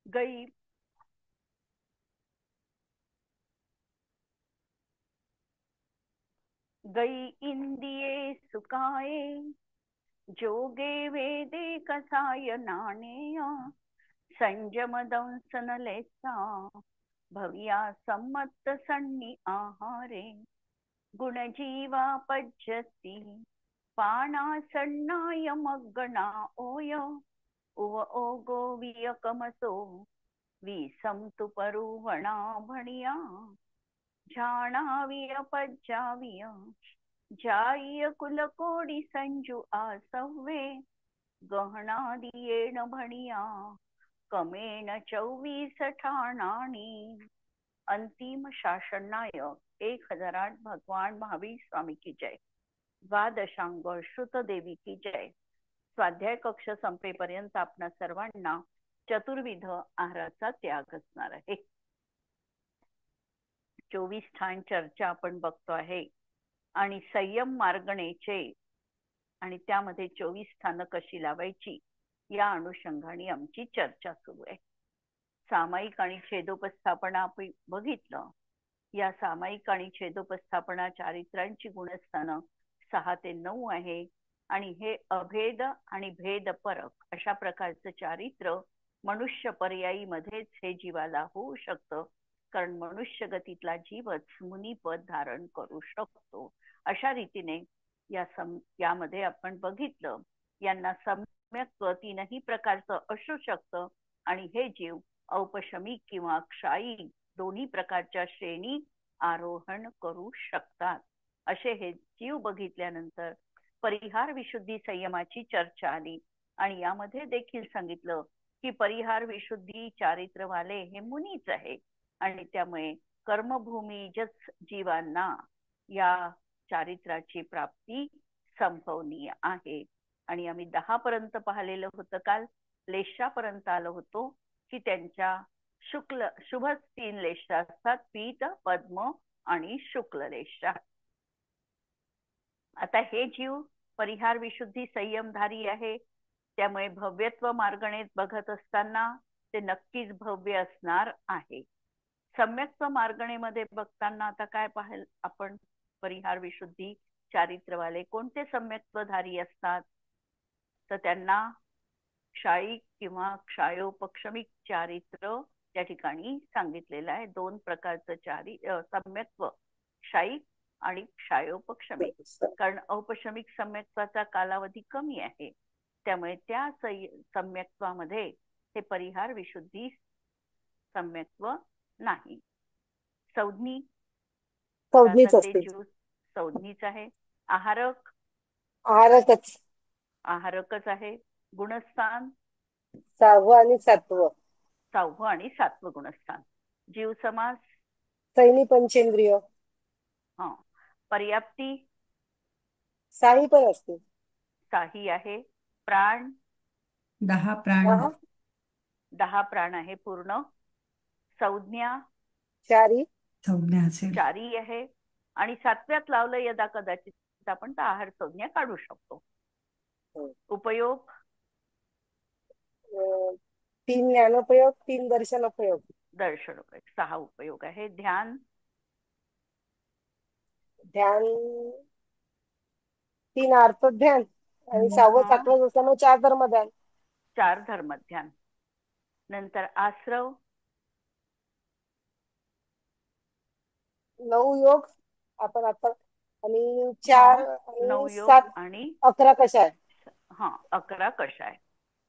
गई गई इंदिये सुकाये, जोगे वेदे कसाय नाणेय, संजम दंसन लेसा, भव्या सम्मत सन्नी आहारे, गुणजीवा पज्जती, पाणा सन्नाय मग्गणा ओय, उव ओगो वियकमसो, विसंतु परुवणा भणिया, झाणाविय पज्जाविय, जाय कुलकोडी संजू आसव्वे, गहना दियेण भणिया, कमेण 24 ठाणाणी. अंतिम शासन नायक 1008 भगवान महावीर स्वामी की जय. द्वादशांग श्रुत देवी की जय. स्वाध्याय कक्ष संपेपर्यंत आपणा सर्वांना चतुर्विध आहाराचा त्याग असणार आहे. 24 ठाण चर्चा आपण बघतो आहे आणि संयम मार्गणेचे आणि त्यामध्ये 24 स्थानं कशी लावायची या अनुषंगाने आमची चर्चा सुरू आहे. सामायिक आणि छेदोपस्थापना आपण बघितलं. या सामायिक आणि छेदोपस्थापना चारित्रांची गुणस्थानं 6 ते 9 आहे आणि हे अभेद आणि भेद परक अशा प्रकारचं चारित्र मनुष्य पर्यायी मध्येच हे जीवाला होऊ शकतं, कारण मनुष्य गतीतला जीवच मुनिपद धारण करू शकतो. अशा रीतीने यामध्ये आपण बघितलं, यांना सम्यक 3ही प्रकारचं असू शकतं आणि हे जीव औपशमिक किंवा क्षायिक दोन्ही प्रकारच्या श्रेणी आरोहण करू शकतात. असे हे जीव बघितल्यानंतर परिहार विशुद्धी संयमाची चर्चा आली आणि यामध्ये देखील सांगितलं की परिहार विशुद्धी चारित्रवाले हे मुनीच आहे आणि त्यामुळे कर्मभूमीजच जीवांना या चारित्राची प्राप्ती संभवनीय आहे. आणि आम्ही 10 पर्यंत पाहिलेलं होतं काल. लेशापर्यंत आलो होतो की त्यांच्या शुभ 3 लेशा असतात, पीत, पद्म आणि शुक्ल लेशा. आता हे जीव परिहार विशुद्धी संयमधारी आहे, त्यामुळे भव्यत्व मार्गणेत बघत असताना ते नक्कीच भव्य असणार आहे. सम्यक्त्व मार्गणेमध्ये बघताना आता काय पाहाल आपण, परिहार विशुद्धी चारित्रवाले कोणते सम्यक्त्वधारी असतात, तर त्यांना क्षायिक किंवा क्षायोपक्षमिक चारित्र त्या ठिकाणी सांगितलेलं आहे. 2 प्रकारचं सम्यक्त्व, क्षायिक आणि क्षायोपक्षमिक. कारण औपशमिक सम्यक्त्वाचा कालावधी कमी आहे, त्यामुळे त्या सम्यक्त्वामध्ये हे परिहार विशुद्धी सम्यक्त्व नाही. संज्ञी संज्ञीच आहे. आहारक आहारकच आहे. गुणस्थान 6वं आणि 7वं. 6वं आणि 7वं गुणस्थान. जीव समास सैनी पंचेंद्रिय. पर्याप्ती 6ही पण असते. 6ही आहे. प्राण 10 प्राण. 10 प्राण आहे पूर्ण. संज्ञा 4ही आहे. आणि 7व्यात लावलं यदा कदाचित आपण तर आहार संज्ञा काढू शकतो. उपयोग 3 ज्ञानोपयोग, 3 दर्शनोपयोग. 6 उपयोग आहे. ध्यान 3 अर्थध्यान आणि 6वं 7वं असल्यामुळे 4 धर्मध्यान. 4 धर्मध्यान. नंतर आश्रव 9 योग आपण आता आणि 4 9 आणि योग 7 आणि 11 कषाय. 11 कषाय.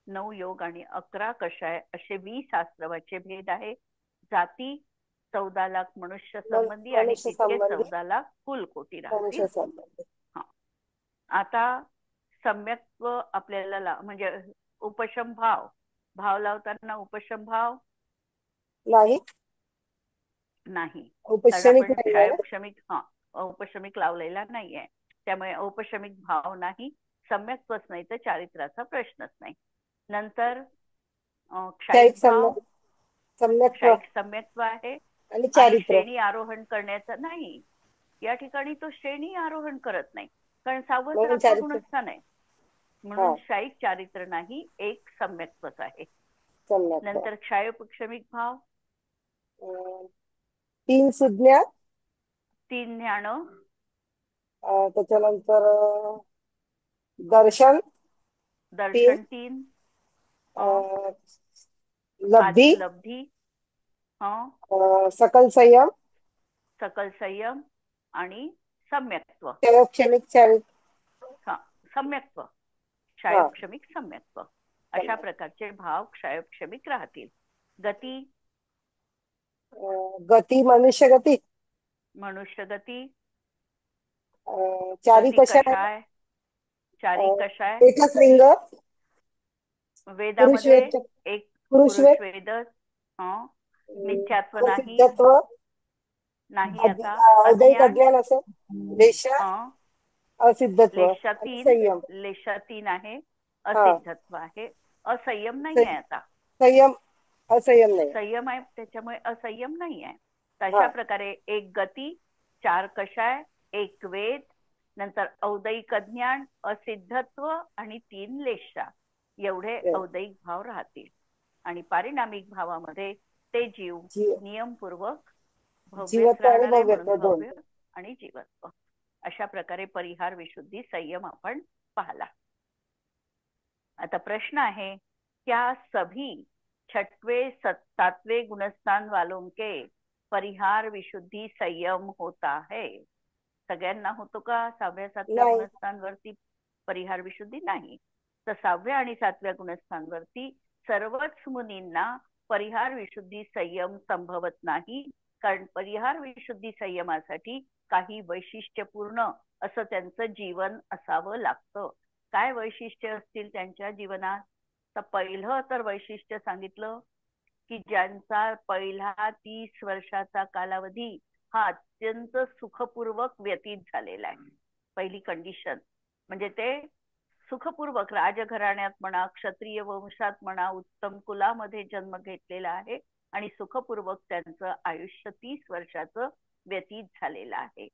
9 योग आणि 11 कषाय असे 20 आश्रवाचे भेद आहे. जाती 14 लाख मनुष्य संबंधी आणि तितके 14 लाख कुलकोटी राहतील. आता सम्यक्त्व आपल्याला म्हणजे उपशम भाव लावताना उपशम भाव नाही. औपशमिक लावलेला नाहीये, त्यामुळे औपशमिक भाव नाही. सम्यक्त्वच नाही तर चारित्राचा प्रश्नच नाही. नंतर क्षायिक सम्यक्त्व आहे आणि श्रेणी आरोहण करण्याचं नाही. या ठिकाणी तो श्रेणी आरोहण करत नाही, कारण 6वं 7वं गुणस्थान आहे म्हणून क्षायिक चारित्र नाही, एक सम्यक्त्वच आहे. सम्यक नंतर क्षायोपक्षमिक भाव, 3 संज्ञा, 3 ज्ञान, त्याच्यानंतर दर्शन, दर्शन 3, लब्धी, 5 लब्धी, सकल संयम, सकल संयम आणि सम्यक्त्व. क्षमिक सम्यक्त्व, क्षायोपक्षमिक सम्यक्त्व अशा प्रकारचे भाव क्षायोपक्षमिक राहतील. गती, गती मनुष्य गती, मनुष्य गती, चारी गती कषाय, चारी कषाय, एकच लिंग, वेदामध्ये एक पुरुष वेद, मिथ्यात्व नाही, नाही आता औदयिक अज्ञान, अज्ञान असेल, लेशा, असिद्धत्व, लेशा 3 आहे, असिद्धत्व आहे, असंयम नाही आहे. आता संयम, असंयम नाही, संयम आहे त्याच्यामुळे असंयम नाही आहे. तशा प्रकारे एक गती, 4 कषाय, एक वेद, नंतर औदयिक अज्ञान, असिद्धत्व आणि 3 लेशा एवढे औदयिक भाव राहतील. आणि पारिणामिक भावामध्ये ते जीव नियमपूर्वक भव्यच राहणारे म्हणून भव्य आणि जीवत्व अशा प्रकारे परिहार विशुद्धी संयम आपण पाहला. आता प्रश्न आहे, क्या सभी 6वें 7वें गुणस्थान वालों के परिहार विशुद्धी संयम होता है? सगळ्यांना होतो का 6व्या 7व्या गुणस्थानवरती परिहार विशुद्धी? नाही. तर 6व्या आणि 7व्या गुणस्थानवरती सर्वच मुनींना परिहार विशुद्धी संयम संभवत नाही, कारण परिहार विशुद्धी संयमासाठी काही वैशिष्ट्यपूर्ण असं त्यांचं जीवन असावं लागतं. काय वैशिष्ट्य असतील त्यांच्या जीवनात? तर पहिलं तर वैशिष्ट्य सांगितलं की ज्यांचा पहिला 30 वर्षाचा कालावधी हा अत्यंत सुखपूर्वक व्यतीत झालेला आहे. पहिली कंडिशन म्हणजे ते सुखपूर्वक राजघराण्यात म्हणा, क्षत्रिय वंशात म्हणा, उत्तम कुलामध्ये जन्म घेतलेला आहे आणि सुखपूर्वक त्यांचं आयुष्य 30 वर्षाचं व्यतीत झालेलं आहे.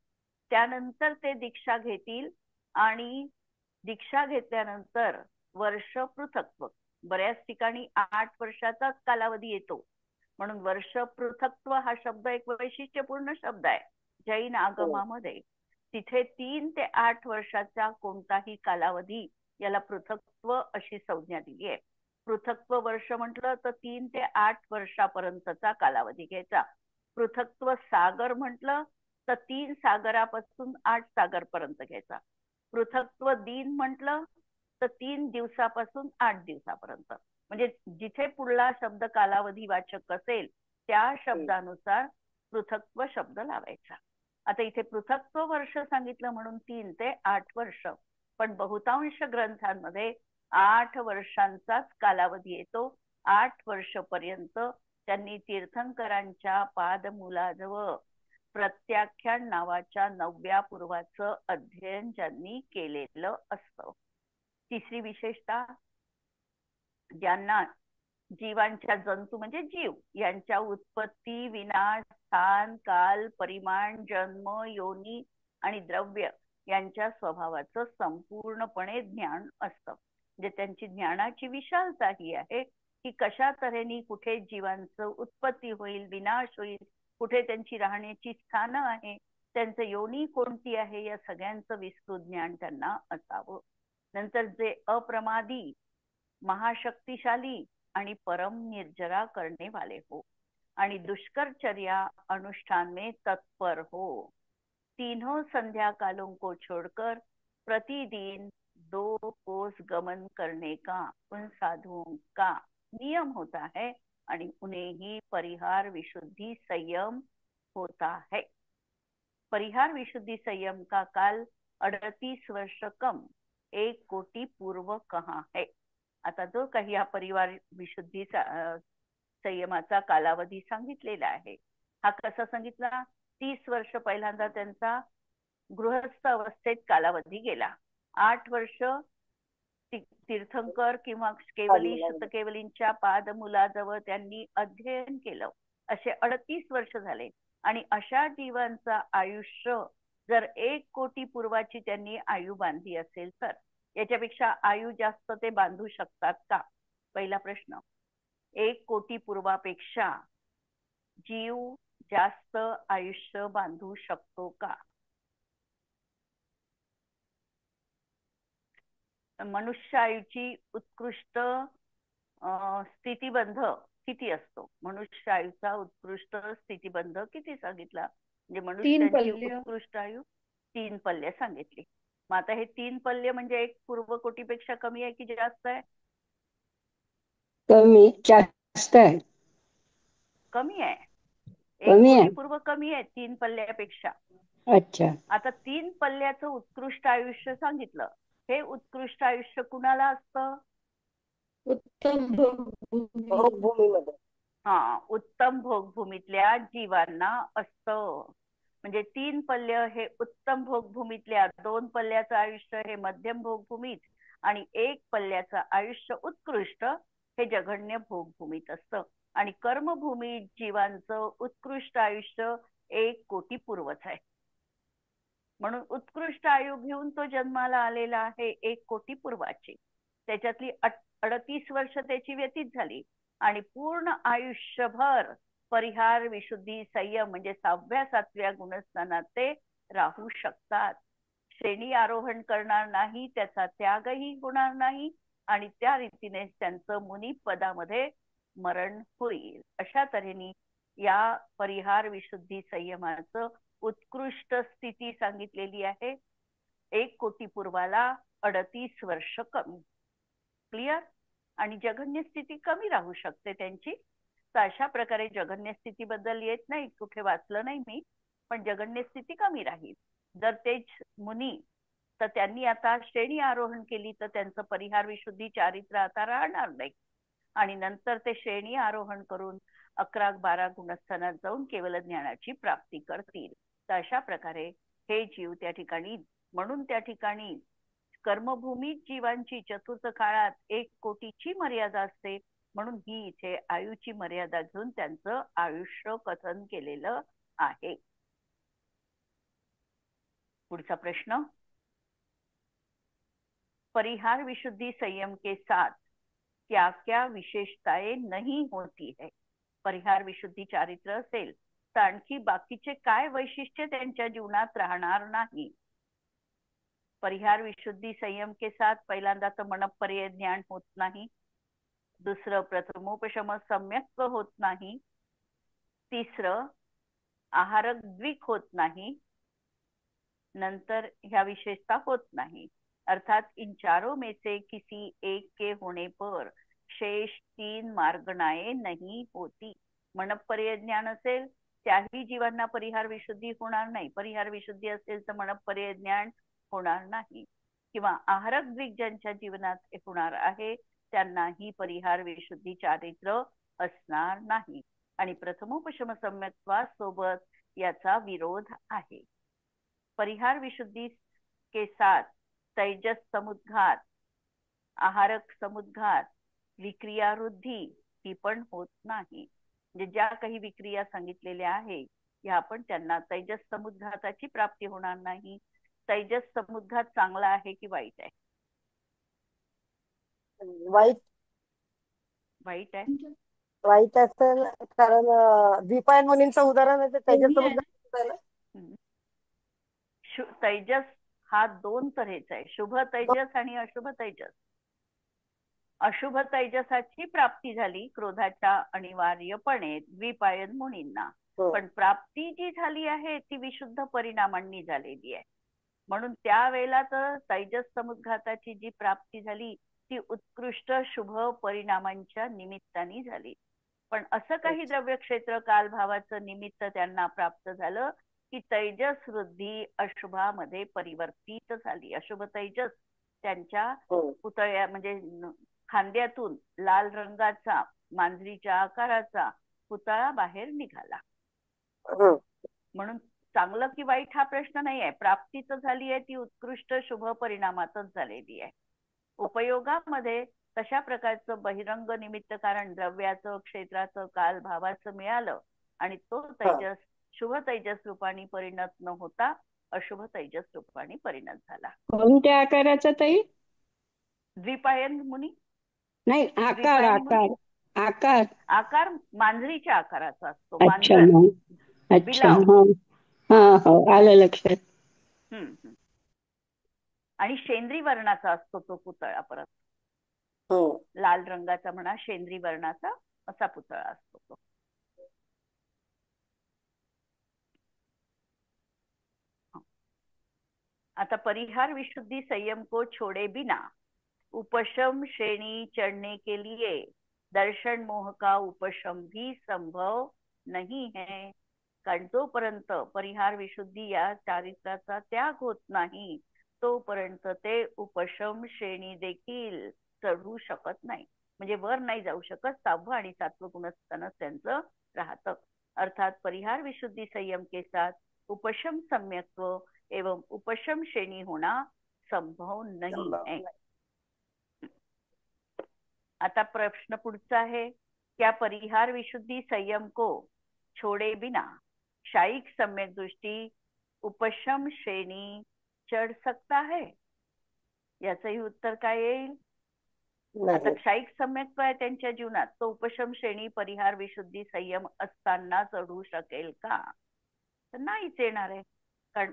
त्यानंतर ते दीक्षा घेतील आणि दीक्षा घेतल्यानंतर वर्ष पृथक्त्व, बऱ्याच ठिकाणी 8 वर्षाचाच कालावधी येतो, म्हणून वर्ष पृथक्त्व हा शब्द एक वैशिष्ट्यपूर्ण शब्द आहे जैन आगमामध्ये. तिथे 3 ते 8 वर्षाचा कोणताही कालावधी याला पृथक्त्व अशी संज्ञा दिली आहे. पृथक्त्व वर्ष म्हटलं तर 3 ते 8 वर्षापर्यंतचा कालावधी घ्यायचा. पृथक्त्व सागर म्हटलं तर 3 सागरापासून 8 सागर पर्यंत घ्यायचा. पृथक्त्व दिन म्हटलं तर 3 दिवसापासून 8 दिवसापर्यंत. म्हणजे जिथे पुढला शब्द कालावधी वाचक असेल त्या शब्दानुसार पृथक्त्व शब्द लावायचा. आता इथे पृथक्त्व वर्ष सांगितलं म्हणून 3 ते 8 वर्ष, पण बहुतांश ग्रंथांमध्ये 8 वर्षांचाच कालावधी येतो. 8 वर्षपर्यंत त्यांनी तीर्थंकरांच्या पादमूलाजवळ प्रत्याख्यान नावाच्या 9व्या पूर्वाचं अध्ययन ज्यांनी केलेलं असतं. तिसरी विशेषता, ज्यांना जीवांच्या जंतू म्हणजे जीव यांच्या उत्पत्ती, विनाश, स्थान, काल, परिमाण, जन्म, योनी आणि द्रव्य यांच्या स्वभावाचं संपूर्णपणे ज्ञान असतं. म्हणजे त्यांची ज्ञानाची विशालता ही आहे की कशा तऱ्हेने कुठे जीवांचं उत्पत्ती होईल, विनाश होईल, कुठे त्यांची राहण्याची स्थानं आहे, त्यांचं योनी कोणती आहे, या सगळ्यांचं विस्तृत ज्ञान त्यांना असावं. नंतर जे अप्रमादी, महाशक्तिशाली आणि परम निर्जरा करने वाले हो आणि दुष्करचर्या अनुष्ठान में तत्पर हो. तीनों संध्या कालों को छोड़कर प्रतिदिन 2 कोस गमन करने का उन साधुओं का नियम होता है आणि उन्हें ही परिहार विशुद्धि संयम होता है. परिहार विशुद्धि संयम का काल 38 वर्ष कम 1 कोटी पूर्व कहाँ है. आता जो काही हा परिवार विशुद्धीचा संयमाचा कालावधी सांगितलेला आहे, हा कसा सांगितला? 30 वर्ष पहिल्यांदा त्यांचा गृहस्थ अवस्थेत कालावधी गेला. 8 वर्ष तीर्थंकर किंवा केवली शुतकेवलींच्या पादमुलाजवळ त्यांनी अध्ययन केलं. असे 38 वर्ष झाले. आणि अशा जीवांचं आयुष्य जर 1 कोटी पूर्वाची त्यांनी आयु बांधली असेल तर याच्यापेक्षा आयु जास्त ते बांधू शकतात का? पहिला प्रश्न. 1 कोटी पूर्वापेक्षा जीव जास्त आयुष्य बांधू शकतो का? मनुष्य आयुची उत्कृष्ट स्थितिबंध किती असतो? मनुष्य आयुचा उत्कृष्ट स्थितिबंध किती सांगितला? म्हणजे मनुष्यांची उत्कृष्ट आयु 3 पल्ले सांगितली. मग आता हे 3 पल्ले म्हणजे 1 पूर्वकोटीपेक्षा कमी आहे की जास्त आहे? कमी, जास्त आहे. कमी आहे. 1 कमी कोटी आहे. पूर्व कमी आहे 3 पल्ल्यापेक्षा. अच्छा. आता 3 पल्ल्याचं उत्कृष्ट आयुष्य सांगितलं. हे उत्कृष्ट आयुष्य कुणाला असतं? उत्तम भूमीमध्ये. हा, उत्तम भोगभूमीतल्या जीवांना असतं. म्हणजे 3 पल्य हे उत्तम भोगभूमीतल्या, 2 पल्ल्याचं आयुष्य हे मध्यम भोगभूमीत आणि 1 पल्ल्याचं आयुष्य उत्कृष्ट हे जघन्य भोगभूमीत असतं. आणि कर्मभूमीत जीवांचं उत्कृष्ट आयुष्य 1 कोटी पूर्वच आहे. म्हणून उत्कृष्ट आयु घेऊन तो जन्माला आलेला आहे 1 कोटी पूर्वाची. त्याच्यातली 38 वर्ष त्याची व्यतीत झाली आणि पूर्ण आयुष्यभर परिहार, विशुद्धी, संयम म्हणजे 6व्या 7व्या गुणस्थानात ते राहू शकतात. श्रेणी आरोहण करणार नाही, त्याचा त्यागही होणार नाही आणि त्या रीतीने त्यांचं मुनी पदामध्ये मरण होईल. अशा तऱ्हेने या परिहार, विशुद्धी, संयमाचं उत्कृष्ट स्थिती सांगितलेली आहे. 1 कोटी पूर्वाला 38 वर्ष कमी. क्लिअर? आणि जघन्य स्थिती कमी राहू शकते त्यांची. तर अशा प्रकारे जघन्य स्थितीबद्दल येत नाही, कुठे वाचलं नाही मी, पण जघन्य स्थिती कमी राहील. जर तेच मुनी तर त्यांनी आता श्रेणी आरोहण केली तर त्यांचं परिहार, विशुद्धी, चारित्र्य आता राहणार नाही आणि नंतर ते श्रेणी आरोहण करून 11-12 गुणस्थानात जाऊन केवळ ज्ञानाची प्राप्ती करतील. तर अशा प्रकारे हे जीव त्या ठिकाणी, म्हणून त्या ठिकाणी कर्मभूमीत जीवांची चतुर्थ काळात 1 कोटीची मर्यादा असते. म्हणून ही इथे आयुची मर्यादा घेऊन त्यांचं आयुष्य कथन केलेलं आहे. पुढचा प्रश्न. परिहार, विशुद्धि, संयम के साथ क्या क्या विशेषताएं नहीं होती है? परिहार, विशुद्धी, चारित्र असेल तर आणखी बाकीचे काय वैशिष्ट्य त्यांच्या जीवनात राहणार नाही? परिहार, विशुद्धी, संयम के साथ पहिल्यांदा तर मनपर्यय ज्ञान होत नाही. दुसरं प्रथमोपशम सम्यक होत नाही. तिसरं आहारक द्विक होत नाही. नंतर ह्या विशेषता होत नाही. अर्थात इन चारों में से किसी एक के होने पर शेष 3 मार्गणाएं नहीं होती. मनपर्यय ज्ञान असेल त्याही जीवांना परिहार, विशुद्धी होणार नाही. परिहार, विशुद्धी असेल तर मनपर्यय ज्ञान होणार नाही. किंवा आहारक द्विक ज्यांच्या जीवनात होणार आहे त्यांनाही परिहार, विशुद्धी, चारित्र असणार नाही. आणि प्रथमोपशम सम्यक्त्वासोबत याचा विरोध आहे. परिहार, विशुद्धि के साथ तेजस समुद्घात, आहारक समुद्घात, विक्रिया वृद्धी ही पण होत नाही. म्हणजे ज्या काही विक्रिया सांगितलेल्या आहे ह्या पण त्यांना तेजस समुद्घाताची प्राप्ती होणार नाही. तेजस समुद्घात चांगला आहे की वाईट आहे? वाईट. वाईट आहे. वाईट असेल कारण द्विपायन मुनींचं उदाहरण आहे ते तेजस समुद्र. तेजस हा 2 तऱ्हेचा आहे, शुभ तेजस आणि अशुभ तेजस. अशुभ तेजसाची प्राप्ती झाली क्रोधाच्या अनिवार्यपणे द्विपायन मुनींना, पण प्राप्ती जी झाली आहे ती विशुद्ध परिणामांनी झालेली आहे. म्हणून त्यावेळेला तर तेजस समुद्घाताची जी प्राप्ती झाली ती उत्कृष्ट शुभ परिणामांच्या निमित्ताने झाली. पण असं काही द्रव्य क्षेत्र कालभावाचं निमित्त त्यांना प्राप्त झालं की तेजस वृद्धी अशुभामध्ये परिवर्तित झाली. अशुभ तेजस त्यांच्या पुतळ्या म्हणजे खांद्यातून लाल रंगाचा मांजरीच्या आकाराचा पुतळा बाहेर निघाला. म्हणून चांगलं की वाईट हा प्रश्न नाही आहे. प्राप्तीच झाली आहे ती उत्कृष्ट शुभ परिणामातच झालेली आहे. उपयोगामध्ये तशा प्रकारचं बहिरंग निमित्त कारण द्रव्याचं, क्षेत्राचं, कालभावाचं मिळालं आणि तो तेजस शुभ तेजस रूपाने परिणत न होता अशुभ तेजस रूपाने परिणत झाला. कोणत्या आकाराचा ताई? द्विपायन मुनी. नाही, आकार. आकार. आकार मांजरीच्या आकाराचा असतो. अच्छा मांजर, मग. अच्छा. बिलाव. हा हो आलं लक्षात. हम्म. आणि शेंद्री वर्णाचा असतो तो पुतळा. परत हो. लाल रंगाचा म्हणा, शेंद्री वर्णाचा असा पुतळा असतो तो. आता परिहार विशुद्धि संयम को छोड़े बिना उपशम श्रेणी चढ़ने के लिए दर्शन मोह का उपशम भी संभव नहीं है. कारण जोपर्यंत परिहार विशुद्धी या चारित्राचा त्याग होत नाही तोपर्यंत ते उपशम श्रेणी देखील चढू शकत नाही. म्हणजे वर नाही जाऊ शकत. 6वं आणि 7वं गुणस्थान त्यांचं राहतं. अर्थात परिहार विशुद्धि संयम के साथ उपशम सम्यक्त्व एवं उपशम श्रेणी होना संभव नहीं है. आता प्रश्न पुढचा है, क्या परिहार विशुद्धि संयम को छोड़े बिना शायिक सम्यक दृष्टि उपशम श्रेणी चढ़ सकता है? याचंही उत्तर काय येईल? आता नाही. क्षायिक सम्यक्त्व आहे त्यांच्या जीवनात, तो उपशम श्रेणी परिहार विशुद्धी संयम असताना चढू शकेल का? तर नाहीच येणार आहे. कारण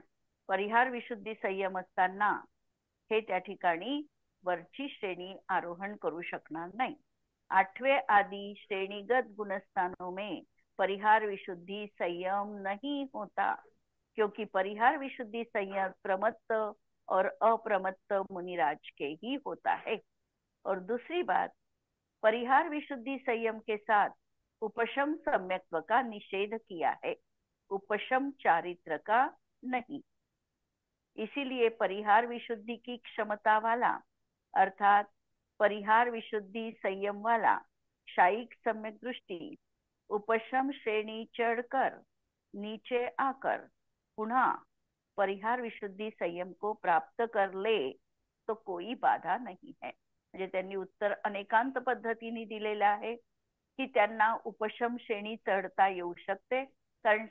परिहार विशुद्धी संयम असताना हे त्या ठिकाणी वरची श्रेणी आरोहण करू शकणार नाही. 8वें आदि श्रेणीगत गुणस्थानों में परिहार विशुद्धि संयम नहीं होता, क्योंकि परिहार विशुद्धि संयम प्रमत्त और अप्रमत्त मुनिराज के ही होता है. और दूसरी बात, परिहार विशुद्धि संयम के साथ उपशम सम्यक्त्व का निषेध किया है, उपशम चारित्र का नहीं. इसीलिए परिहार विशुद्धि की क्षमता वाला अर्थात परिहार विशुद्धि संयम वाला शायिक सम्यक दृष्टि उपशम श्रेणी चढ़कर नीचे आकर पुनः परिहार विशुद्धि संयम को प्राप्त कर ले तो कोई बाधा नहीं है. म्हणजे त्यांनी उत्तर अनेकांत पद्धतीने दिलेलं आहे की त्यांना उपशम श्रेणी चढता येऊ शकते. कारण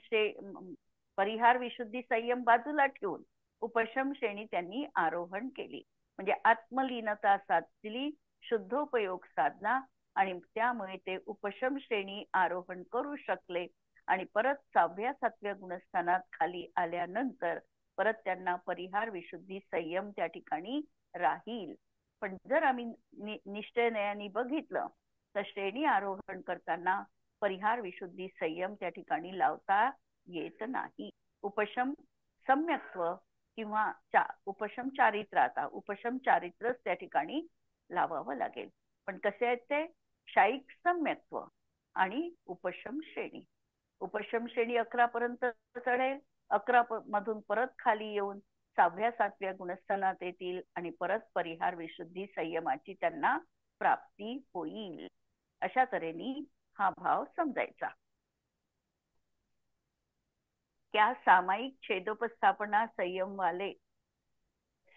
परिहार विशुद्धी संयम बाजूला ठेवून उपशम श्रेणी त्यांनी आरोहण केली. म्हणजे आत्मलीनता साधली, शुद्धोपयोग साधला आणि त्यामुळे ते उपशम श्रेणी आरोहण करू शकले. आणि परत 6व्या 7व्या गुणस्थानात खाली आल्यानंतर परत त्यांना परिहार विशुद्धी संयम त्या ठिकाणी राहील. पण जर आम्ही निश्चयाने बघितलं तर श्रेणी आरोहण करताना परिहार विशुद्धी संयम त्या ठिकाणी लावता येत नाही. उपशम सम्यक्त्व किंवा उपशम चारित्र, आता उपशम चारित्रच त्या ठिकाणी लावावं लागेल. पण कसे आहेत ते? शायिक सम्यक्त्व आणि उपशम श्रेणी. उपशम श्रेणी 11 पर्यंत चढेल, 11 मधून परत खाली येऊन 6व्या 7व्या गुणस्थानात येतील आणि परत परिहार विशुद्धी संयमाची त्यांना प्राप्ती होईल. अशा तऱ्हेने हा भाव समजायचा. क्या सामायिक छेदोपस्थापना संयम वाले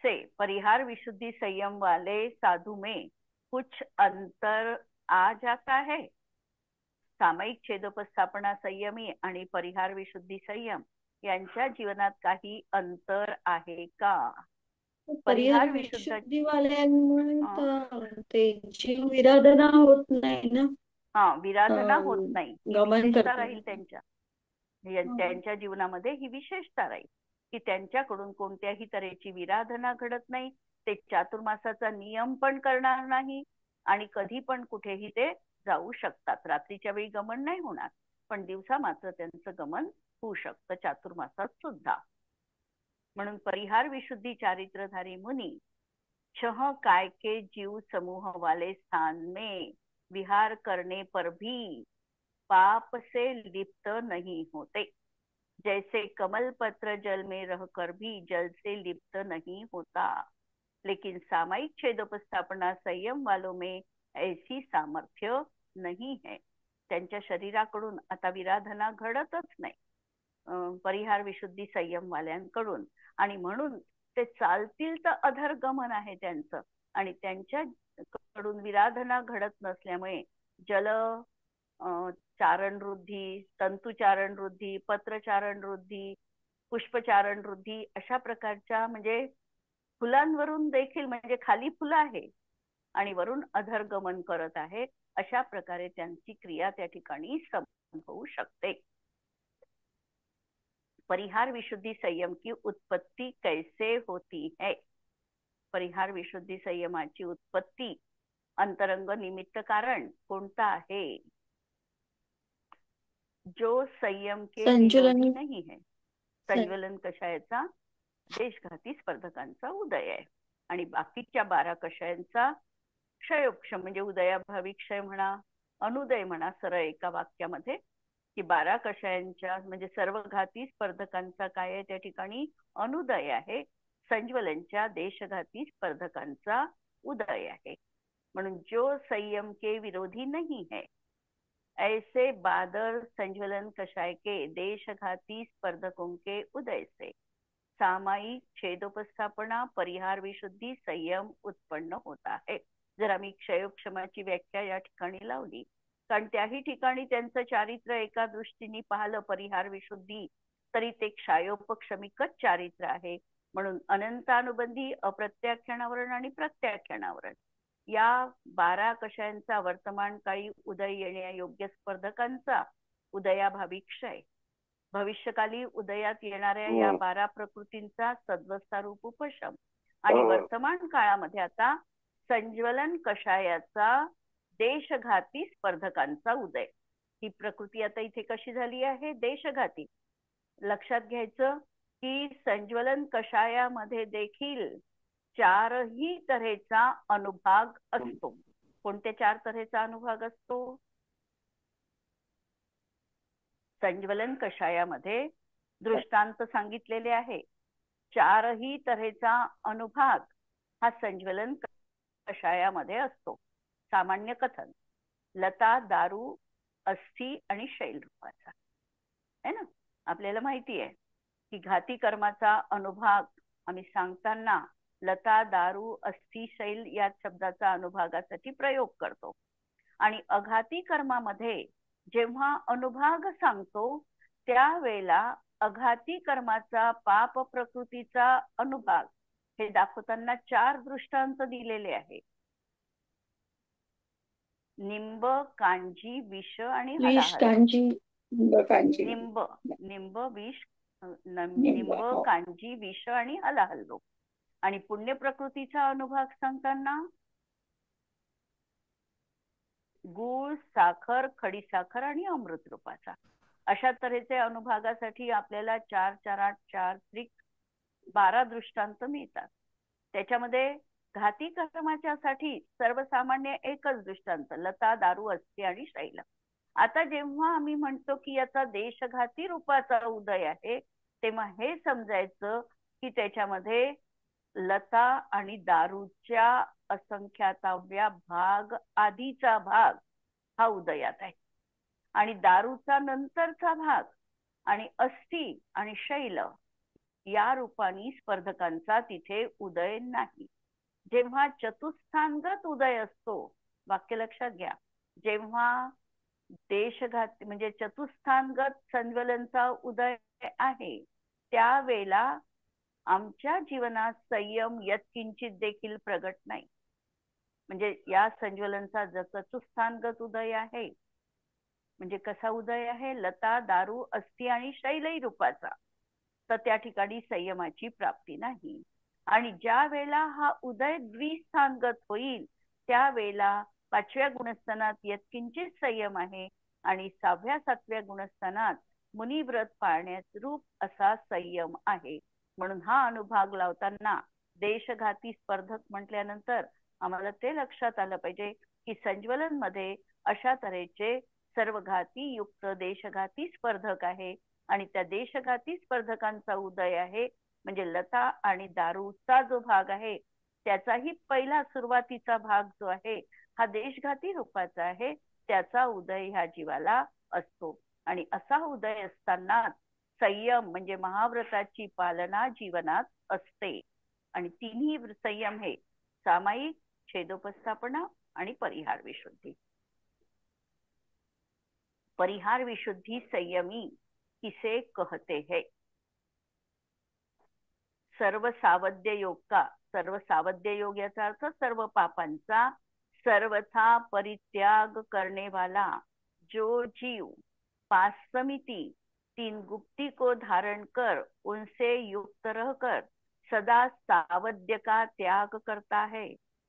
से परिहार विशुद्धि संयम वाले साधु में कुछ अंतर आ जाता है? सामायिक छेदोपस्थापना संयमी आणि परिहार विशुद्धी संयम यांच्या जीवनात काही अंतर आहे का? परिहार विशुद्धी वाल्यांमुळे ते जीव विराधना होत नाही ना. हा, विराधना होत नाही, गमन विशेषता राहील त्यांच्या त्यांच्या जीवनामध्ये. ही विशेषता राहील की त्यांच्याकडून कोणत्याही तऱ्हेची विराधना घडत नाही. ते चातुर्मासाचा नियम पण करणार नाही आणि कधी पण कुठेही ते जाऊ शकतात. रात्रीच्या वेळी गमन नाही होणार, पण दिवसा मात्र त्यांचं गमन होऊ शकतं चातुर्मासात सुद्धा. म्हणून परिहार विशुद्धि चारित्रधारी मुनि 6 काय के जीव समूह वाले स्थान में विहार करने पर भी पाप से लिप्त नहीं होते. जैसे कमल पत्र जल में रहकर भी जल से लिप्त नहीं होता. लेकिन सामायिक छेदोपस्थापना संयम वालों में ऐसी सामर्थ्य नहीं है. त्यांच्या शरीराकडून आता विराधना घडतच नाही परिहार विशुद्धी संयम वाल्यांकडून, आणि म्हणून ते चालतील तर अधरगमन आहे त्यांचं. आणि त्यांच्याकडून विराधना घडत नसल्यामुळे जल चारण वृद्धी, तंतुचारण वृद्धी, पत्रचारण वृद्धी, पुष्पचारण वृद्धी अशा प्रकारच्या, म्हणजे फुलांवरून देखील, म्हणजे खाली फुलं आहे आणि वरून अधरगमन करत आहे अशा प्रकारे त्यांची क्रिया त्या ठिकाणी संभवू शकते. परिहार विशुद्धि संयम की उत्पत्ति कैसे होती है? परिहार विशुद्धि संयमाची उत्पत्ती, अंतरंग निमित्त कारण कोणता आहे? जो संयम के विरोधी नहीं है. संज्वलन कषायाचा देशघाती स्पर्धकांचा उदय आहे. आणि बाकीच्या 12 कषायांचा क्षयोक्षम म्हणजे उदयाभावी क्षय म्हणा, अनुदय म्हणा, सरळ एका वाक्यामध्ये की 12 कषायांच्या म्हणजे सर्व घाती स्पर्धकांचा काय आहे त्या ठिकाणी अनुदय आहे. संज्वलनच्या देशघाती स्पर्धकांचा उदय आहे. म्हणून जो संयम के विरोधी नहीं है ऐसे बादर संज्वलन कषाय के देशघाती स्पर्धकों के उदय से सामायिक छेदोपस्थापना परिहार विशुद्धी संयम उत्पन्न होता है. जर आम्ही क्षयोक्षमाची व्याख्या या ठिकाणी लावली, कारण त्याही ठिकाणी त्यांचं चारित्र्य एका दृष्टीने पाहिलं परिहार विशुद्धी तरी ते क्षयोपक्षमिकच चारित्र्य आहे. म्हणून अनंतानुबंधी अप्रत्याख्यानावरण आणि प्रत्याख्यानावरण या 12 कषायांचा वर्तमान काळी उदय येण्यायोग्य स्पर्धकांचा उदयाभावी क्षय, भविष्यकाली उदयात येणाऱ्या या 12 प्रकृतींचा सद्वस्थारूप उपशम आणि वर्तमान काळामध्ये आता संज्वलन कषायाचा देशघाती स्पर्धकांचा उदय. ही प्रकृती आता इथे कशी झाली आहे? देशघाती. लक्षात घ्यायचं की संज्वलन कषायामध्ये देखील 4ही तऱ्हेचा अनुभाग असतो. कोणत्या 4 तऱ्हेचा अनुभाग असतो? संज्वलन कषायामध्ये दृष्टांत सांगितलेले आहे. 4ही तऱ्हेचा अनुभाग हा संज्वलन कषायामध्ये असतो. सामान्य कथन लता, दारू, अस्थि आणि शैल रूपाचा है ना. आपल्याला माहिती आहे की घाती कर्माचा अनुभाग आम्ही सांगताना लता, दारू, अस्थि, शैल या शब्दाचा अनुभागासाठी प्रयोग करतो. आणि अघाती कर्मामध्ये जेव्हा अनुभाग सांगतो त्यावेळेला अघाती कर्माचा पाप प्रकृतीचा अनुभाग हे दाखवताना 4 दृष्टांत दिलेले आहे. निंब, कांजी, विष आणि निंब, विष, निंब, कांजी, विष आणि हलाहल. आणि पुण्य प्रकृतीचा अनुभाग सांगताना गुळ, साखर, खडीसाखर आणि अमृत रूपाचा. अशा तऱ्हेचे अनुभागासाठी आपल्याला 4, 4, 8, 4, 12 दृष्टांत मिळतात. त्याच्यामध्ये घाती कर्माच्यासाठी सर्वसामान्य एकच दृष्टांत लता, दारू, अस्थि आणि शैल. आता जेव्हा आम्ही म्हणतो की याचा देशघाती रूपाचा उदय आहे तेव्हा हे समजायचं की त्याच्यामध्ये लता आणि दारूच्या असंख्याताव्या भाग आधीचा भाग हा उदयात आहे आणि दारूचा नंतरचा भाग आणि अस्थि आणि शैल या रूपाने स्पर्धकांचा तिथे उदय नाही. जेव्हा चतुस्थानगत उदय असतो, वाक्य लक्षात घ्या, जेव्हा देशघाती म्हणजे चतुस्थानगत संज्वलनचा उदय आहे त्यावेळेला आमच्या जीवनात संयम यत्किंचित देखील प्रगट नाही. म्हणजे या संज्वलनचा चतुस्थानगत उदय आहे म्हणजे कसा उदय आहे? लता, दारू, अस्थि आणि शैलई रूपाचा. तर त्या ठिकाणी संयमाची प्राप्ती नाही. आणि ज्या वेळेला हा उदय द्विस्थानगत होईल त्यावेळेला 5व्या गुणस्थानात यत्किंचित संयम आहे आणि 6व्या 7व्या गुणस्थानात मुनिव्रत पाळण्यास रूप असा संयम आहे. म्हणून हा अनुभाग लावताना देशघाती स्पर्धक म्हटल्यानंतर आम्हाला ते लक्षात आलं पाहिजे की संज्वलन मध्ये अशा तऱ्हेचे सर्व घाती युक्त देशघाती स्पर्धक आहे आणि त्या देशघाती स्पर्धकांचा उदय आहे. म्हणजे लता आणि दारूचा जो भाग आहे त्याचाही पहिला सुरुवातीचा भाग जो आहे हा देशघाती रूपाचा आहे, त्याचा उदय ह्या जीवाला असतो. आणि असा उदय असताना संयम म्हणजे महाव्रताची पालना जीवनात असते. आणि तिन्ही संयम हे सामायिक, छेदोपस्थापना आणि परिहार विशुद्धी. परिहार विशुद्धी संयमी किसे कहते है? सर्व सावध्य योग का, सर्व सावध्य योग याचा अर्थ सर्व पापांचा सर्वथा परित्याग करने वाला जो जीव 5 समिति 3 गुप्ती को धारण कर उनसे युक्त रहकर सदा सावध्य का त्याग करता है,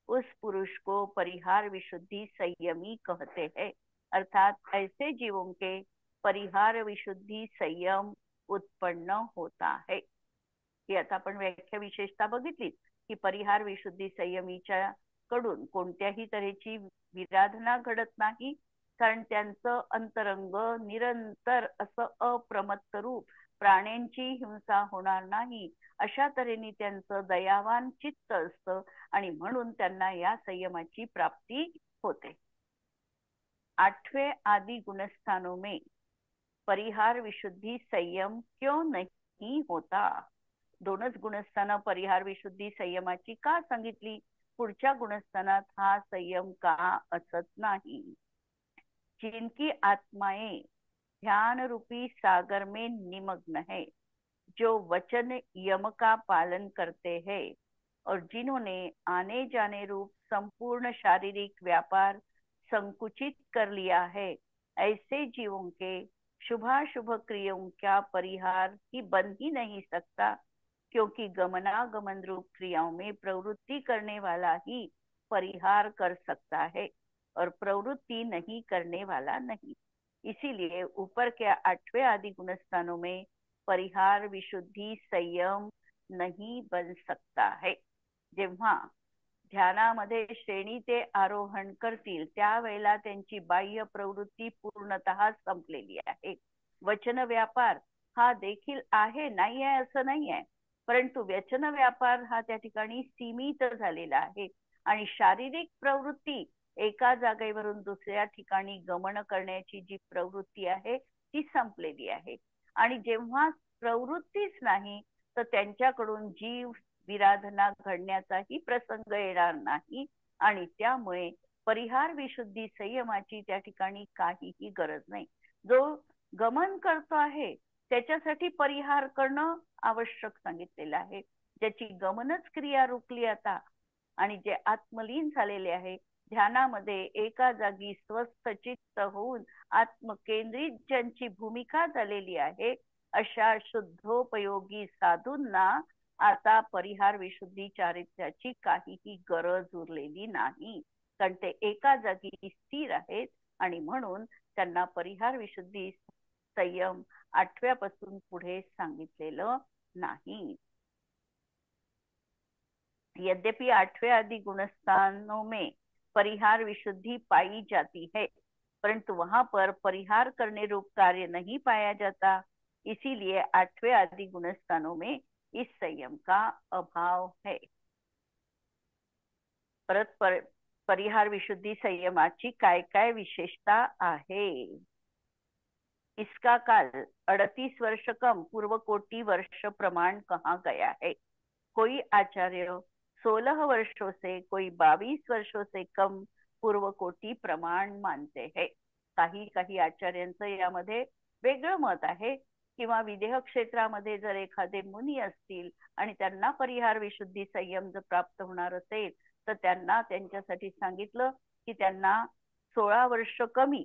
उस पुरुष को परिहार विशुद्धि संयमी कहते हैं। अर्थात ऐसे जीवों के परिहार विशुद्धि संयम उत्पन्न होता है। ही आता आपण व्याख्या विशेषता बघितली की परिहार विशुद्धी संयमीच्या कडून कोणत्याही तऱ्हेची विराधना घडत नाही, कारण त्यांचं अंतरंग निरंतर असं अप्रमत्त रूप, प्राण्यांची हिंसा होणार नाही अशा तऱ्हेने त्यांचं दयावान चित्त असतं आणि म्हणून त्यांना या संयमाची प्राप्ती होते। 8वें आदि गुणस्थानों में परिहार विशुद्धि संयम क्यों नहीं होता? दोनच गुणस्थानं परिहार विशुद्धी संयमाची का सांगितली? पुढच्या गुणस्थानात हा संयम का असत नाही? जिनकी आत्माएं ध्यान रूपी सागर में निमग्न है, जो वचन यम का पालन करते हैं और जिन्होंने आने जाने रूप संपूर्ण शारीरिक व्यापार संकुचित कर लिया है, ऐसे जीवों के शुभाशुभ क्रियाओं का परिहार ही बन ही नहीं सकता, क्योंकि गमनागमन रूप क्रियाओं में प्रवृत्ति करने वाला ही परिहार कर सकता है और प्रवृत्ति नहीं करने वाला नहीं। इसीलिए ऊपर के 8वें आदि गुणस्थानों में परिहार विशुद्धि संयम नहीं बन सकता है। जेव्हा ध्यानामध्ये श्रेणी ते आरोहण करतील त्यावेळेला त्यांची बाह्य प्रवृत्ती पूर्णतः संपलेली आहे। वचन व्यापार हा देखील आहे, नाही आहे असं नाही आहे, परंतु व्यसन व्यापार हा त्या ठिकाणी सीमित झालेला आहे आणि शारीरिक प्रवृत्ती एका जागेवरून दुसऱ्या ठिकाणी गमन करण्याची जी प्रवृत्ती आहे ती संपलेली आहे। आणि जेव्हा प्रवृत्तीच नाही तर त्यांच्याकडून जीव विराधना घडण्याचाही प्रसंग येणार नाही आणि त्यामुळे परिहार विशुद्धी संयमाची त्या ठिकाणी काहीही गरज नाही। जो गमन करतो आहे त्याच्यासाठी परिहार करणं आवश्यक सांगितलेलं आहे। ज्याची गमनच क्रिया रुकली आता आणि जे आत्मलीन झालेले आहे, ध्यानामध्ये एका जागी स्वस्थ चित्त होऊन आत्मकेंद्रित ज्यांची भूमिका झालेली आहे, अशा शुद्धोपयोगी साधूंना आता परिहार विशुद्धी चारित्र्याची काहीही गरज उरलेली नाही, कारण ते एका जागी स्थिर आहेत आणि म्हणून त्यांना परिहार विशुद्धी संयम 8व्या पासून पुढे सांगितलेलं नाही। यद्यपि 8वें आदि गुणस्थानों में परिहार विशुद्धि पाई जाती है, परंतु वहां पर परिहार करने रूप कार्य नहीं पाया जाता, इसीलिए 8वें आदि गुणस्थानों में इस संयम का अभाव है। परत परिहार विशुद्धि संयमाची काय काय विशेषता आहे? इसका काल 38 वर्ष कम पूर्व कोटि वर्ष प्रमाण कहा गया है। कोई आचार्य 16 वर्षों से, कोई 22 वर्षों से कम पूर्व कोटि प्रमाण मानते हैं। काही काही आचार्यांचं यामध्ये वेगळं मत आहे, किंवा विदेह क्षेत्रामध्ये जर एखादे मुनी असतील आणि त्यांना परिहार विशुद्धी संयम जर प्राप्त होणार असेल तर त्यांना त्यांच्यासाठी सांगितलं की त्यांना 16 वर्ष कमी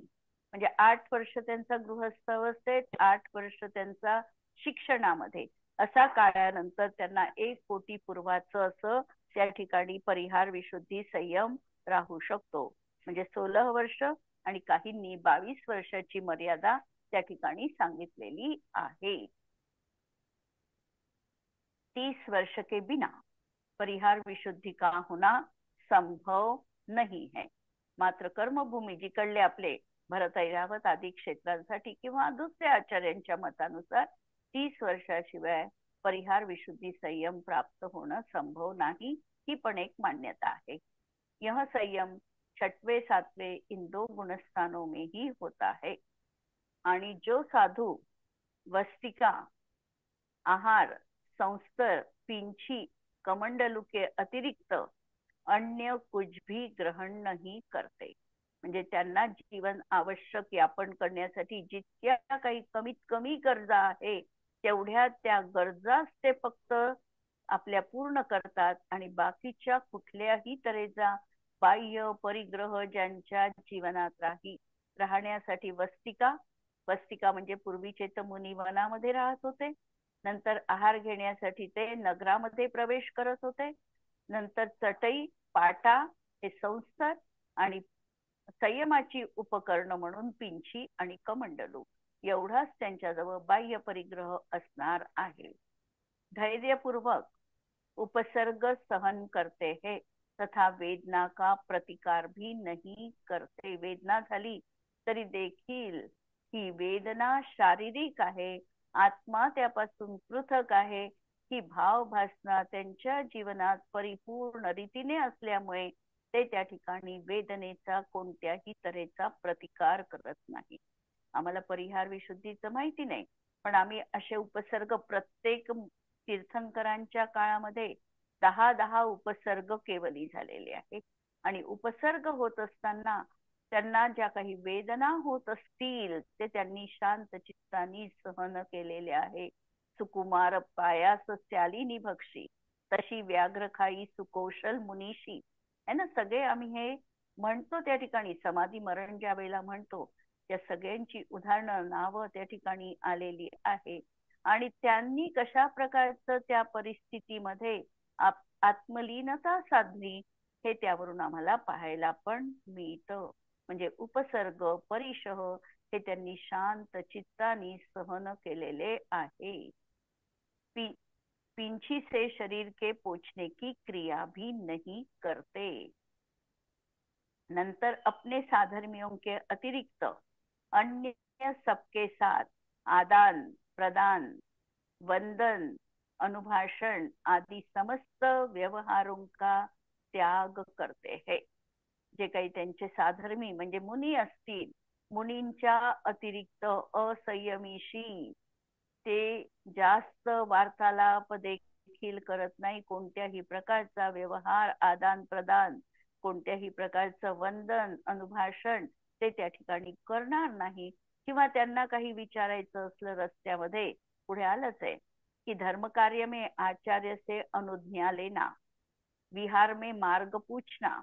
म्हणजे 8 वर्ष त्यांचा गृहस्थ अवस्थेत, 8 वर्ष त्यांचा शिक्षणामध्ये, असा काळानंतर त्यांना 1 कोटी पूर्वाचं असं त्या ठिकाणी परिहार विशुद्धी संयम राहू शकतो। म्हणजे 16 वर्ष आणि काहींनी 22 वर्षाची मर्यादा त्या ठिकाणी सांगितलेली आहे। 30 वर्ष के बिना परिहार विशुद्धि का होना संभव नहीं है। मात्र कर्मभूमी जिकडले आपले भरत ऐरावत आदी क्षेत्रांसाठी किंवा दुसऱ्या आचार्यांच्या मतानुसार 30 वर्षाशिवाय परिहार विशुद्धि संयम प्राप्त होना संभव नहीं, ही पण एक मान्यता है। यह संयम 6वें 7वें इन 2 गुणस्थानों में ही होता है। आणि जो साधु वस्तिका, आहार, संस्तर, पिंची, कमंडलू के अतिरिक्त अन्य कुछ भी ग्रहण नहीं करते, म्हणजे त्यांना जीवन आवश्यक यापन करण्यासाठी जितक्या काही कमीत कमी गरजा आहे तेवढ्या त्या गरजाच ते फक्त आपल्या पूर्ण करतात आणि बाकीच्या कुठल्याही तऱ्हेचा बाह्य परिग्रह ज्यांच्या जीवनात राहण्यासाठी वस्तिका म्हणजे पूर्वीचे तर मुनी वनामध्ये राहत होते, नंतर आहार घेण्यासाठी ते नगरामध्ये प्रवेश करत होते, नंतर चटई पाटा हे संस्कार आणि संयमाची उपकरण म्हणून पिंची आणि कमंडलू एवढाच त्यांच्याजवळ बाह्य परिग्रह असणार आहे. धैर्यपूर्वक उपसर्ग सहन करते है तथा वेदना का प्रतिकार भी नहीं करते. वेदना झाली तरी देखील ही वेदना शारीरिक आहे, आत्मा त्यापासून पृथक आहे, ही भाव भासना त्यांच्या जीवनात परिपूर्ण रीतीने असल्यामुळे ते त्या ठिकाणी वेदनेचा कोणत्याही तऱ्हेचा प्रतिकार करत नाही. आम्हाला परिहार विशुद्धीचं माहिती नाही, पण आम्ही असे उपसर्ग प्रत्येक तीर्थंकरांच्या काळामध्ये 10 उपसर्ग केवली झालेले आहे. आणि उपसर्ग होत असताना त्यांना ज्या काही वेदना होत असतील ते त्यांनी शांत चित्तानी सहन केलेले आहे. सुकुमार पायास स्यालिनी भक्षी तशी व्याघ्र खाई सुकौशल मुनीशी है ना. सगळे आम्ही हे म्हणतो त्या ठिकाणी समाधी मरण ज्या वेळेला म्हणतो त्या सगळ्यांची उदाहरणं नावं त्या ठिकाणी आलेली आहे. आणि त्यांनी कशा प्रकारचं त्या परिस्थितीमध्ये आत्मलीनता साधली हे त्यावरून आम्हाला पाहायला पण मिळतं. म्हणजे उपसर्ग परिशह हे त्यांनी शांत चित्तानी सहन केलेले आहे. पिंची से शरीर के पोछने की क्रिया भी नहीं करते. नंतर अपने साधर्मियों के अतिरिक्त अन्य सबके साथ आदान प्रदान वंदन अनुभाषण आदि समस्त व्यवहारों का त्याग करते हैं. जे काही त्यांचे साधर्मी म्हणजे मुनी असतील, मुनींच्या अतिरिक्त असंयमीशी ते जास्त वार्तालाप देखील करत नाही. कोणत्याही प्रकारचा व्यवहार आदान प्रदान कोणत्याही प्रकारचं वंदन अनुभाषण ते त्या ठिकाणी करणार नाही. किंवा त्यांना काही विचारायचं असलं रस्त्यामध्ये, पुढे आलंच आहे कि धर्म कार्य में आचार्य से अनुज्ञा लेना, विहार में मार्ग पूछना,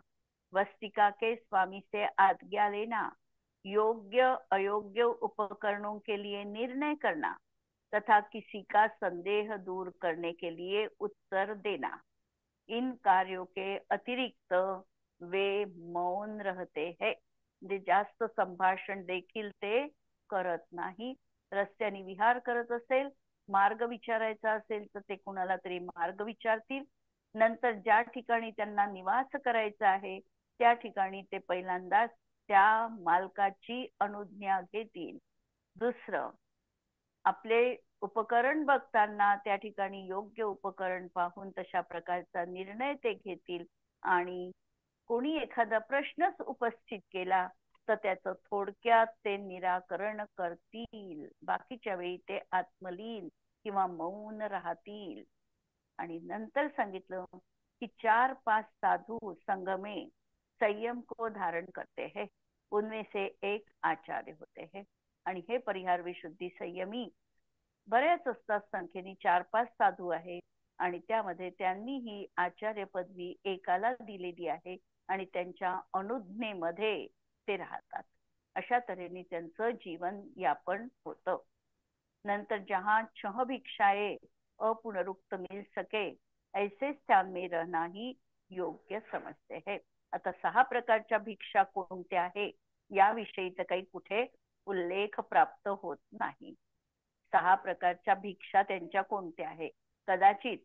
वस्तिका के स्वामी से आज्ञा लेना, योग्य अयोग्य उपकरणों के लिए निर्णय करना तथा किसी का संदेह दूर करने के लिए उत्तर देना, इन कार्यों के अतिरिक्त वे मौन रहते हैं. म्हणजे जास्त संभाषण देखील ते करत नाही. रस्त्याने विहार करत असेल, मार्ग विचारायचा असेल तर ते कुणाला तरी मार्ग विचारतील. नंतर ज्या ठिकाणी त्यांना निवास करायचा आहे त्या ठिकाणी ते पहिल्यांदा त्या मालकाची अनुज्ञा घेतील. दुसरं, आपले उपकरण बघताना त्या ठिकाणी योग्य उपकरण पाहून तशा प्रकारचा निर्णय ते घेतील. आणि कोणी एखादा प्रश्नच उपस्थित केला तर त्याचं थोडक्यात ते निराकरण करतील. बाकीच्या वेळी ते आत्मलीन किंवा मौन राहतील. आणि नंतर सांगितलं कि 4-5 साधु संघ में संयम को धारण करते हैं, उनमें से एक आचार्य होते हैं. आणि हे परिहार विशुद्धी संयमी बऱ्याच असतात, संख्येने 4-5 साधू आहे आणि त्यामध्ये त्यांनी ही आचार्य पदवी एकाला दिलेली आहे आणि त्यांच्या अनुज्ञेमध्ये ते राहतात. अशा तऱ्हेने त्यांचं जीवन यापन होतं. नंतर जहां 6 भिक्षाएं अपुनरुक्त मिल सके ऐसे स्थान में रहना ही योग्य समजते है. आता 6 प्रकारच्या भिक्षा कोणत्या आहे याविषयी तर काही कुठे उल्लेख प्राप्त होत नाही. 6 प्रकारच्या भिक्षा त्यांच्या कोणत्या आहे? कदाचित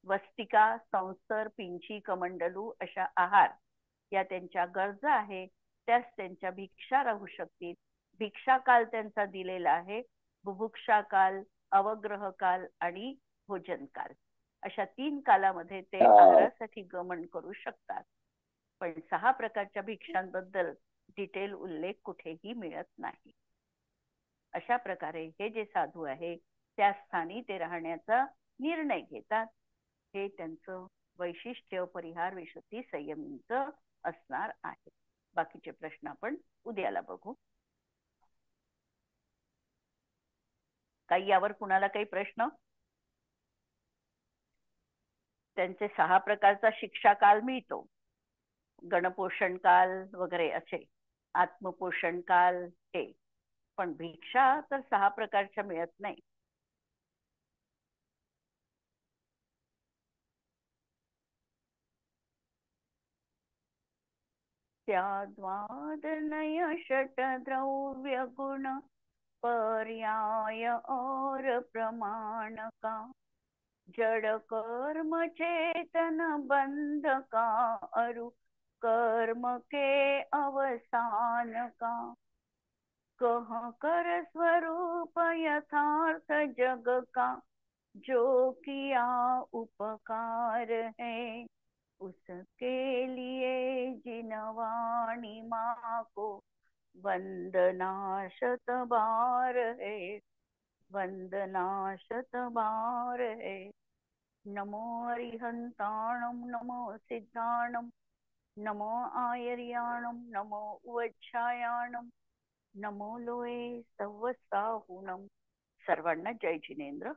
वस्तिका, संस्तर, पिंची, कमंडलू अशा आहार या त्यांच्या गरजा आहे, त्याच त्यांच्या भिक्षा राहू शकतील. भिक्षा काल त्यांचा दिलेला आहे, बुभुक्षा काल, अवग्रह काल आणि भोजन काल अशा 3 कालामध्ये ते आहारासाठी गमन करू शकतात. पण 6 प्रकारच्या भिक्षांबद्दल डिटेल उल्लेख कुठेही मिळत नाही. अशा प्रकारे हे जे साधू आहे त्या स्थानी ते राहण्याचा निर्णय घेतात. हे त्यांचं वैशिष्ट्य परिहार विशुद्धी संयमीचं असणार आहे. बाकीचे प्रश्न आपण उद्याला बघू. काही यावर कुणाला काही प्रश्न? त्यांचे 6 प्रकारचा शिक्षा काल मिळतो. गणपोषण काल वगैरे असे, आत्मपोषण काल हे. पण भिक्षा तर 6 प्रकारच्या मिळत नाही. त्याद्वादनय षट द्रव्य गुण पर्याय और प्रमाण का, जड़ कर्म चेतन बंध का, अरु कर्म के अवसान का, कह कर स्वरूप यथार्थ जग का, जो किया उपकार है, उसके लिए जिनवाणी माँ को वंदना शत बार है, वंदना शत बार है. नमो अरिहंताणम, नमो सिद्धाणम, नमो आयर्याणम, नमो उवच्छायाणम, नमो लोये सवसाहुणम. सर्वांना जय जिनेंद्र.